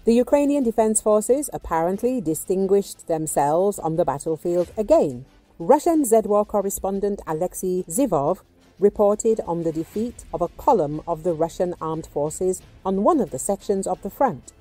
The Ukrainian Defense Forces apparently distinguished themselves on the battlefield again. Russian Z-War correspondent Alexey Zhivov reported on the defeat of a column of the Russian armed forces on one of the sections of the front.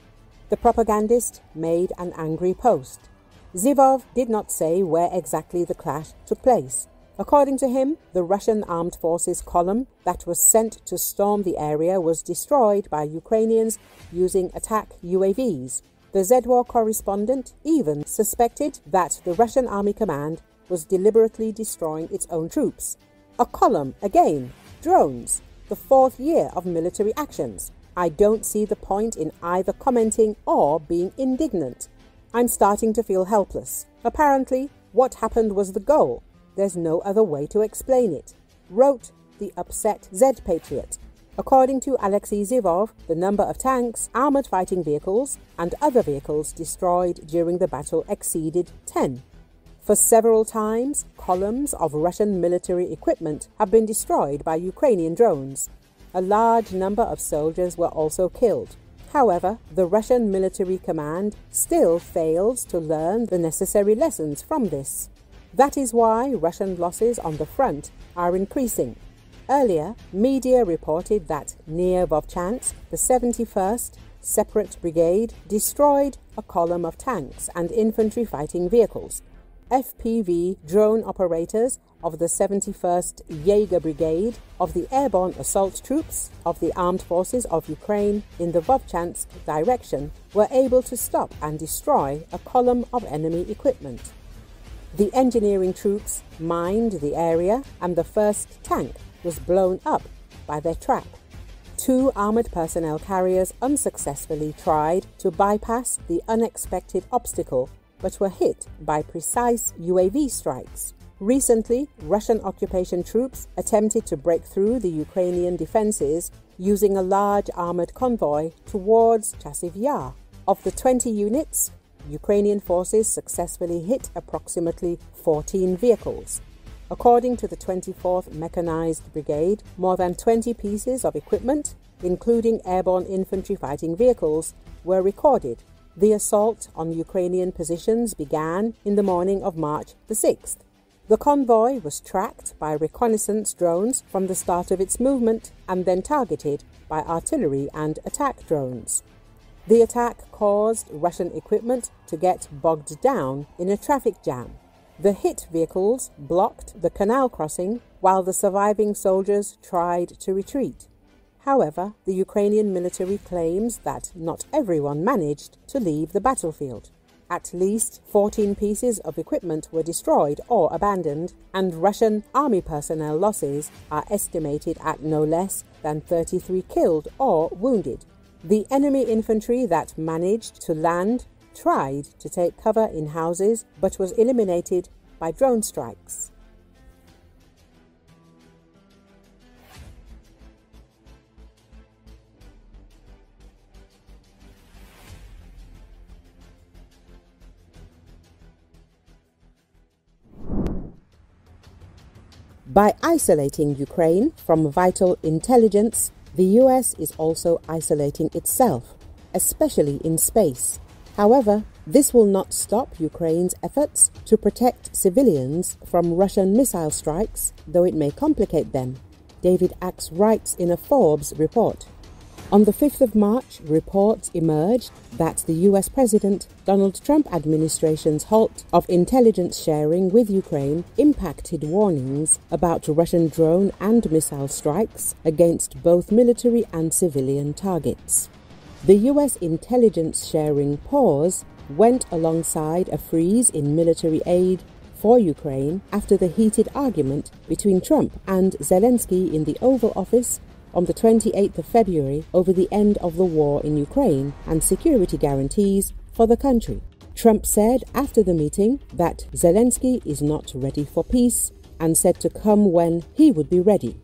The propagandist made an angry post. Zhivov did not say where exactly the clash took place. According to him, the Russian armed forces column that was sent to storm the area was destroyed by Ukrainians using attack UAVs. The Z-War correspondent even suspected that the Russian Army Command was deliberately destroying its own troops. A column, again, drones, the fourth year of military actions. I don't see the point in either commenting or being indignant. I'm starting to feel helpless. Apparently, what happened was the goal. There's no other way to explain it, wrote the upset Z-patriot. According to Alexey Zhivov, the number of tanks, armoured fighting vehicles and other vehicles destroyed during the battle exceeded 10. For several times, columns of Russian military equipment have been destroyed by Ukrainian drones. A large number of soldiers were also killed. However, the Russian military command still fails to learn the necessary lessons from this. That is why Russian losses on the front are increasing. Earlier, media reported that near Vovchansk, the 71st Separate Brigade destroyed a column of tanks and infantry fighting vehicles. FPV drone operators of the 71st Jaeger Brigade of the Airborne Assault Troops of the Armed Forces of Ukraine in the Vovchansk direction were able to stop and destroy a column of enemy equipment. The engineering troops mined the area and the first tank was blown up by their trap. 2 armoured personnel carriers unsuccessfully tried to bypass the unexpected obstacle but were hit by precise UAV strikes. Recently, Russian occupation troops attempted to break through the Ukrainian defences using a large armoured convoy towards Chasiv Yar. Of the 20 units, Ukrainian forces successfully hit approximately 14 vehicles. According to the 24th Mechanized Brigade, more than 20 pieces of equipment, including airborne infantry fighting vehicles, were recorded. The assault on Ukrainian positions began in the morning of March the 6th. The convoy was tracked by reconnaissance drones from the start of its movement and then targeted by artillery and attack drones. The attack caused Russian equipment to get bogged down in a traffic jam. The hit vehicles blocked the canal crossing while the surviving soldiers tried to retreat. However, the Ukrainian military claims that not everyone managed to leave the battlefield. At least 14 pieces of equipment were destroyed or abandoned, and Russian army personnel losses are estimated at no less than 33 killed or wounded. The enemy infantry that managed to land tried to take cover in houses but was eliminated by drone strikes. By isolating Ukraine from vital intelligence, the US is also isolating itself, especially in space. However, this will not stop Ukraine's efforts to protect civilians from Russian missile strikes, though it may complicate them, David Axe writes in a Forbes report. On the 5th of March, reports emerged that the US President Donald Trump administration's halt of intelligence sharing with Ukraine impacted warnings about Russian drone and missile strikes against both military and civilian targets. The US intelligence sharing pause went alongside a freeze in military aid for Ukraine after the heated argument between Trump and Zelenski in the Oval Office on the 28th of February over the end of the war in Ukraine and security guarantees for the country. Trump said after the meeting that Zelensky is not ready for peace and said to come when he would be ready.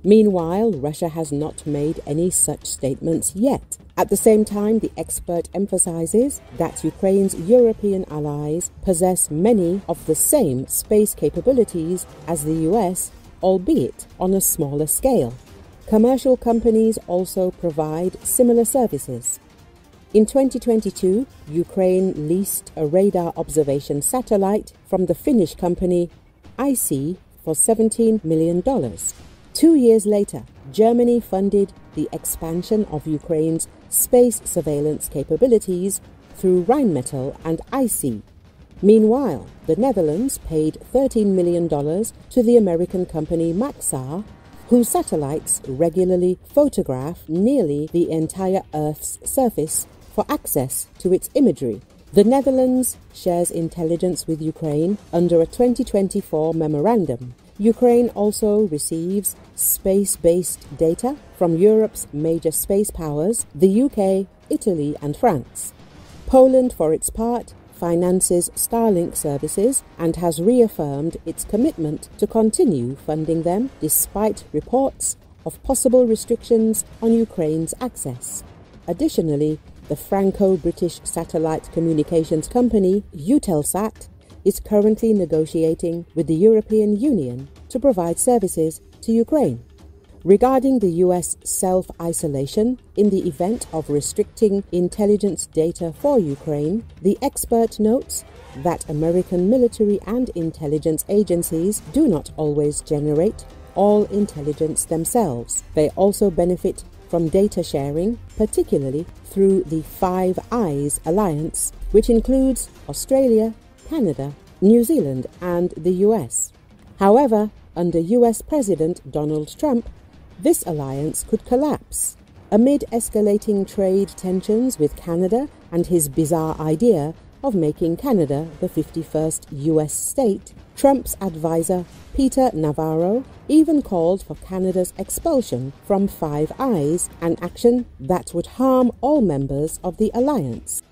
Meanwhile, Russia has not made any such statements yet. At the same time, the expert emphasizes that Ukraine's European allies possess many of the same space capabilities as the US, albeit on a smaller scale. Commercial companies also provide similar services. In 2022, Ukraine leased a radar observation satellite from the Finnish company IC for $17 million. 2 years later, Germany funded the expansion of Ukraine's space surveillance capabilities through Rheinmetall and IC. Meanwhile, the Netherlands paid $13 million to the American company Maxar, whose satellites regularly photograph nearly the entire Earth's surface for access to its imagery. The Netherlands shares intelligence with Ukraine under a 2024 memorandum. Ukraine also receives space-based data from Europe's major space powers, the UK, Italy and France. Poland, for its part, finances Starlink services and has reaffirmed its commitment to continue funding them despite reports of possible restrictions on Ukraine's access. Additionally, the Franco-British satellite communications company Eutelsat is currently negotiating with the European Union to provide services to Ukraine. Regarding the US self-isolation in the event of restricting intelligence data for Ukraine, the expert notes that American military and intelligence agencies do not always generate all intelligence themselves. They also benefit from data sharing, particularly through the Five Eyes alliance, which includes Australia, Canada, New Zealand and the US. However, under US President Donald Trump, this alliance could collapse. Amid escalating trade tensions with Canada and his bizarre idea of making Canada the 51st US state, Trump's advisor Peter Navarro even called for Canada's expulsion from Five Eyes, an action that would harm all members of the alliance.